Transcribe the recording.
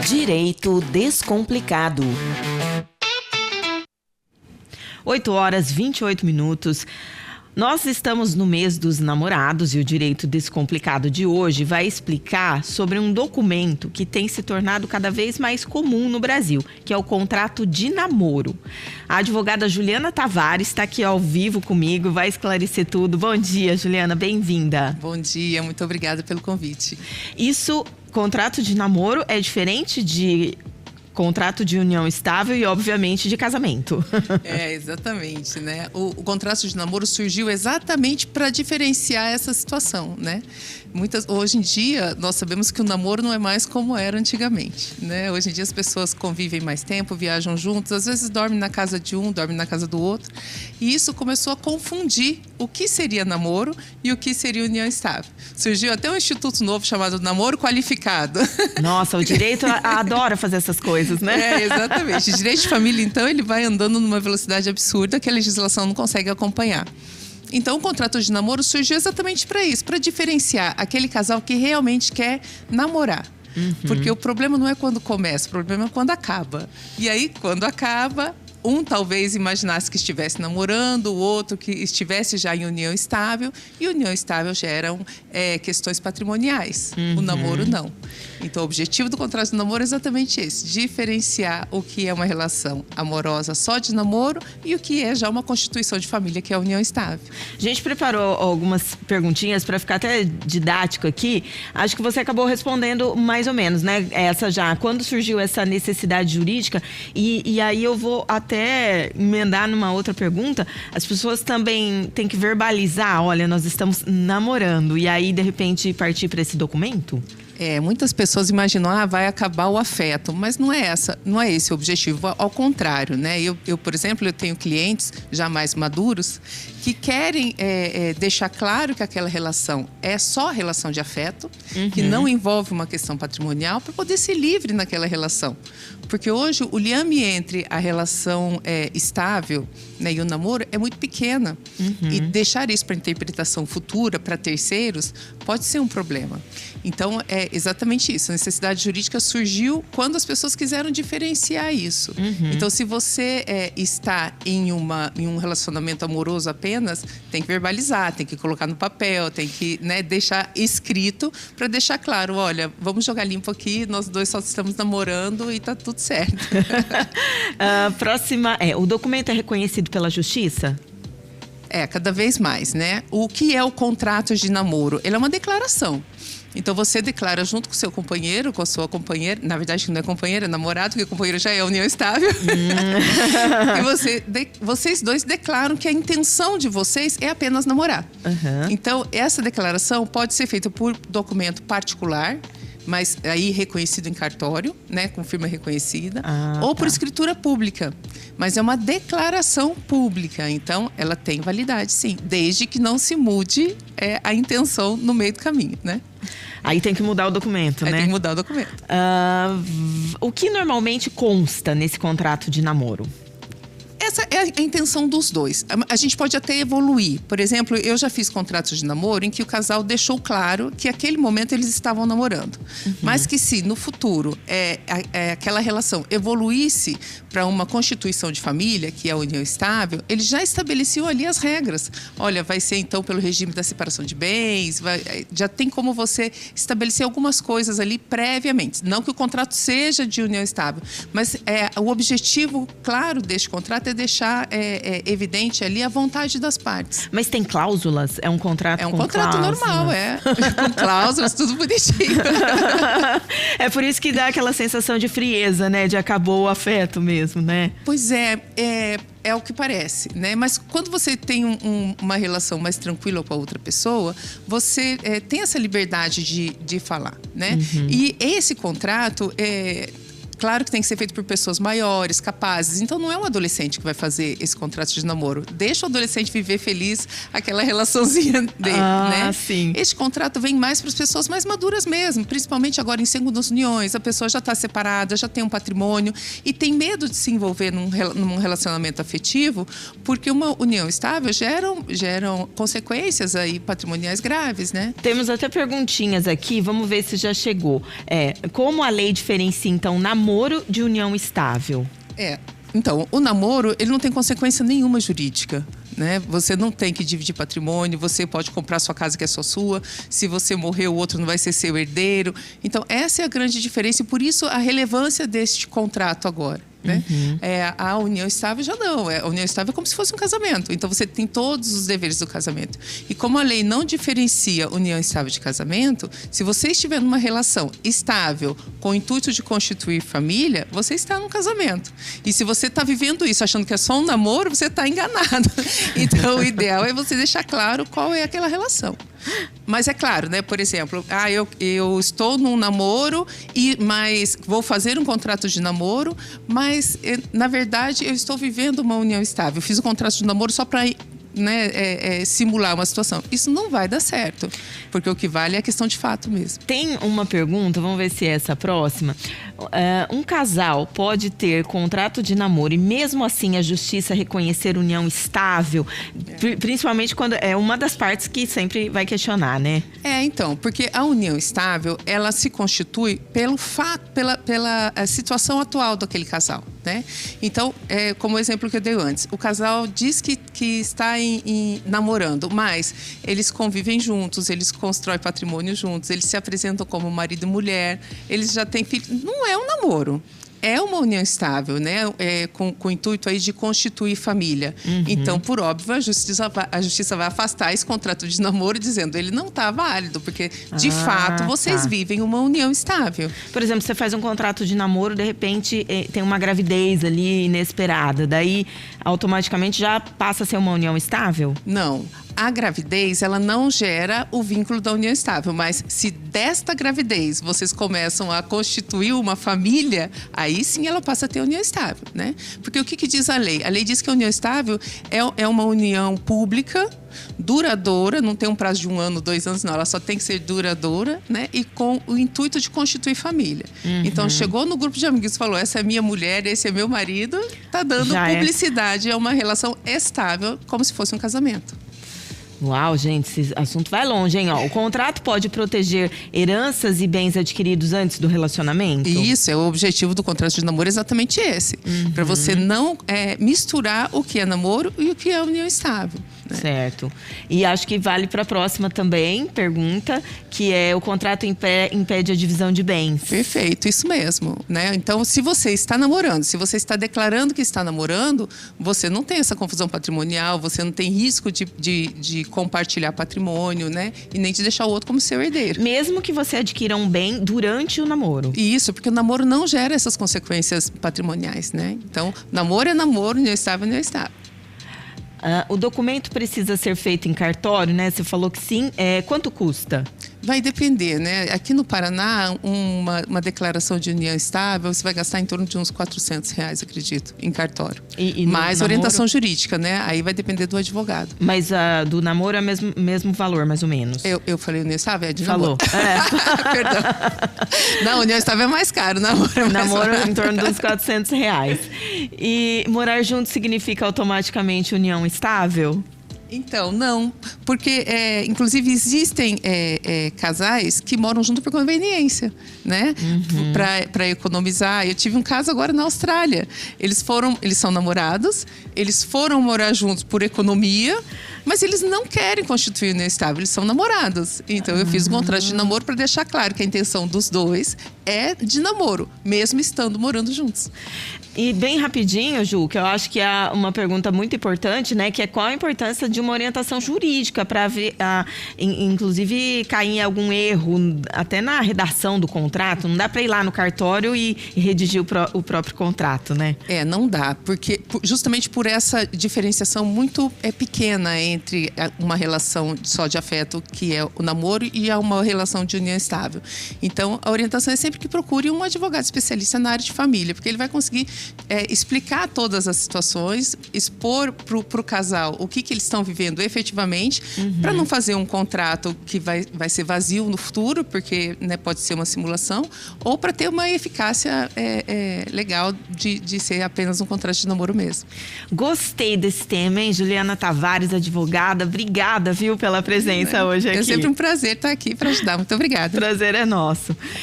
Direito Descomplicado. 8h28. Nós estamos no mês dos namorados e o Direito Descomplicado de hoje vai explicar sobre um documento que tem se tornado cada vez mais comum no Brasil, que é o contrato de namoro. A advogada Juliana Tavares está aqui ao vivo comigo, vai esclarecer tudo. Bom dia, Juliana, bem-vinda. Bom dia, muito obrigada pelo convite. Contrato de namoro é diferente de contrato de união estável e, obviamente, de casamento. Exatamente, né? O contrato de namoro surgiu exatamente para diferenciar essa situação, né? Hoje em dia, nós sabemos que o namoro não é mais como era antigamente, né? Hoje em dia, as pessoas convivem mais tempo, viajam juntos, às vezes dormem na casa de um, dormem na casa do outro. E isso começou a confundir o que seria namoro e o que seria união estável. Surgiu até um instituto novo chamado Namoro Qualificado. Nossa, o direito adora fazer essas coisas, né? Exatamente. O direito de família, então, ele vai andando numa velocidade absurda que a legislação não consegue acompanhar. Então, o contrato de namoro surgiu exatamente para isso, para diferenciar aquele casal que realmente quer namorar. Porque o problema não é quando começa, o problema é quando acaba. E aí, quando acaba, um talvez imaginasse que estivesse namorando, o outro que estivesse já em união estável. E união estável geram questões patrimoniais. O namoro não. Então, o objetivo do contrato de namoro é exatamente esse: diferenciar o que é uma relação amorosa só de namoro e o que é já uma constituição de família, que é a união estável. A gente preparou algumas perguntinhas para ficar até didático aqui. Acho que você acabou respondendo mais ou menos, né? Essa já, quando surgiu essa necessidade jurídica, e aí eu vou até emendar numa outra pergunta. As pessoas também têm que verbalizar: olha, nós estamos namorando, e aí de repente partir para esse documento? Muitas pessoas imaginam, vai acabar o afeto, mas não é esse o objetivo, ao contrário, né? Eu, por exemplo, eu tenho clientes já mais maduros que querem deixar claro que aquela relação é só relação de afeto, que não envolve uma questão patrimonial, para poder ser livre naquela relação. Porque hoje o liame entre a relação estável, né, e o namoro é muito pequena. E deixar isso para interpretação futura, para terceiros, pode ser um problema. Então, é exatamente isso. A necessidade jurídica surgiu quando as pessoas quiseram diferenciar isso. Então, se você está em um relacionamento amoroso apenas, tem que verbalizar, tem que colocar no papel, tem que, né, deixar escrito para deixar claro: olha, vamos jogar limpo aqui, nós dois só estamos namorando e está tudo certo. Próxima, o documento é reconhecido pela justiça? Cada vez mais, né? O que é o contrato de namoro? Ele é uma declaração. Então, você declara junto com o seu companheiro, com a sua companheira. Na verdade, não é companheiro, é namorado, porque o companheiro já é união estável. E vocês dois declaram que a intenção de vocês é apenas namorar. Então, essa declaração pode ser feita por documento particular, mas aí reconhecido em cartório, né, com firma reconhecida, ou por escritura pública. Mas é uma declaração pública, então ela tem validade, sim, desde que não se mude a intenção no meio do caminho, né? Aí tem que mudar o documento, né? Tem que mudar o documento. O que normalmente consta nesse contrato de namoro? Essa é a intenção dos dois. A gente pode até evoluir. Por exemplo, eu já fiz contratos de namoro em que o casal deixou claro que naquele momento eles estavam namorando. Mas que se no futuro aquela relação evoluísse para uma constituição de família, que é a união estável, eles já estabeleciam ali as regras. Olha, vai ser então pelo regime da separação de bens, já tem como você estabelecer algumas coisas ali previamente. Não que o contrato seja de união estável, mas o objetivo claro deste contrato é deixar evidente ali a vontade das partes. Mas tem cláusulas? É um contrato com cláusulas? É um contrato normal, com cláusulas, tudo bonitinho. É por isso que dá aquela sensação de frieza, né? De acabou o afeto mesmo, né? Pois é o que parece, né? Mas quando você tem uma relação mais tranquila com a outra pessoa, você tem essa liberdade de falar, né? E esse contrato Claro que tem que ser feito por pessoas maiores, capazes. Então, não é um adolescente que vai fazer esse contrato de namoro. Deixa o adolescente viver feliz aquela relaçãozinha dele, né? Sim. Este contrato vem mais para as pessoas mais maduras mesmo, principalmente agora em segundas uniões. A pessoa já está separada, já tem um patrimônio e tem medo de se envolver num relacionamento afetivo, porque uma união estável geram consequências aí patrimoniais graves, né? Temos até perguntinhas aqui, vamos ver se já chegou. Como a lei diferencia, então, namoro de união estável? Então, o namoro, ele não tem consequência nenhuma jurídica, né? Você não tem que dividir patrimônio, você pode comprar sua casa que é só sua. Se você morrer, o outro não vai ser seu herdeiro. Então, essa é a grande diferença e por isso a relevância deste contrato agora. Né? A união estável já não. A união estável é como se fosse um casamento. Então, você tem todos os deveres do casamento. E como a lei não diferencia união estável de casamento, se você estiver numa relação estável, com o intuito de constituir família, você está num casamento. E se você está vivendo isso achando que é só um namoro, você está enganado. Então, o ideal é você deixar claro qual é aquela relação. Mas é claro, né? Por exemplo, eu estou num namoro, mas vou fazer um contrato de namoro, mas, na verdade, eu estou vivendo uma união estável. Eu fiz o contrato de namoro só para simular uma situação. Isso não vai dar certo, porque o que vale é a questão de fato mesmo. Tem uma pergunta, vamos ver se é essa próxima. Um casal pode ter contrato de namoro e mesmo assim a justiça reconhecer união estável, principalmente quando é uma das partes que sempre vai questionar, né? Então, porque a união estável, ela se constitui pelo fato, pela situação atual daquele casal, né? Então, como o exemplo que eu dei antes, o casal diz que está namorando, mas eles convivem juntos, eles constroem patrimônio juntos, eles se apresentam como marido e mulher, eles já têm filhos. Não é um namoro. É uma união estável, né? Com o intuito aí de constituir família. Então, por óbvio, a justiça vai afastar esse contrato de namoro dizendo ele não está válido, porque, de fato, vocês vivem uma união estável. Por exemplo, você faz um contrato de namoro, de repente tem uma gravidez ali inesperada, daí automaticamente já passa a ser uma união estável? Não. A gravidez, ela não gera o vínculo da união estável, mas se desta gravidez vocês começam a constituir uma família, aí sim ela passa a ter união estável, né? Porque o que diz a lei? A lei diz que a união estável é uma união pública, duradoura, não tem um prazo de 1 ano, 2 anos, não, ela só tem que ser duradoura, né? E com o intuito de constituir família. Então, chegou no grupo de amigos e falou, essa é minha mulher, esse é meu marido, tá dando publicidade, é uma relação estável, como se fosse um casamento. Uau, gente, esse assunto vai longe, hein? O contrato pode proteger heranças e bens adquiridos antes do relacionamento? Isso, é o objetivo do contrato de namoro, exatamente esse. Para você não misturar o que é namoro e o que é união estável. Né? Certo. E acho que vale para a próxima também, pergunta, que é o contrato impede a divisão de bens. Perfeito, isso mesmo. Né? Então, se você está namorando, se você está declarando que está namorando, você não tem essa confusão patrimonial, você não tem risco de compartilhar patrimônio, né? E nem de deixar o outro como seu herdeiro. Mesmo que você adquira um bem durante o namoro. Isso, porque o namoro não gera essas consequências patrimoniais, né? Então, namoro é namoro, união estável é união estável. O documento precisa ser feito em cartório, né? Você falou que sim. Quanto custa? Vai depender, né? Aqui no Paraná, uma declaração de união estável, você vai gastar em torno de uns R$400, acredito, em cartório. Mais orientação jurídica, né? Aí vai depender do advogado. Mas do namoro é o mesmo valor, mais ou menos? Eu falei união estável? De Falou. Namoro. Perdão. Não, união estável é mais caro, namoro é mais namoro barato. em torno dos R$400. E morar junto significa automaticamente união estável? Então, não. Porque, inclusive, existem casais que moram junto por conveniência, né? Para economizar. Eu tive um caso agora na Austrália. Eles são namorados, eles foram morar juntos por economia, mas eles não querem constituir união estável, eles são namorados. Então, eu fiz um contrato de namoro para deixar claro que a intenção dos dois é de namoro, mesmo estando morando juntos. E bem rapidinho, Ju, que eu acho que é uma pergunta muito importante, né? Que é qual a importância de uma orientação jurídica para ver, inclusive, cair em algum erro, até na redação do contrato. Não dá para ir lá no cartório e redigir o próprio contrato, né? Não dá, porque justamente por essa diferenciação muito pequena entre uma relação só de afeto, que é o namoro, e uma relação de união estável. Então, a orientação é sempre que procure um advogado especialista na área de família, porque ele vai conseguir explicar todas as situações, expor para o casal o que eles estão vivendo efetivamente, para não fazer um contrato que vai ser vazio no futuro, porque, né, pode ser uma simulação, ou para ter uma eficácia legal de ser apenas um contrato de namoro mesmo. Gostei desse tema, hein? Juliana Tavares, advogada. Obrigada, viu, pela presença hoje aqui. É sempre um prazer estar aqui para ajudar. Muito obrigada. Prazer é nosso.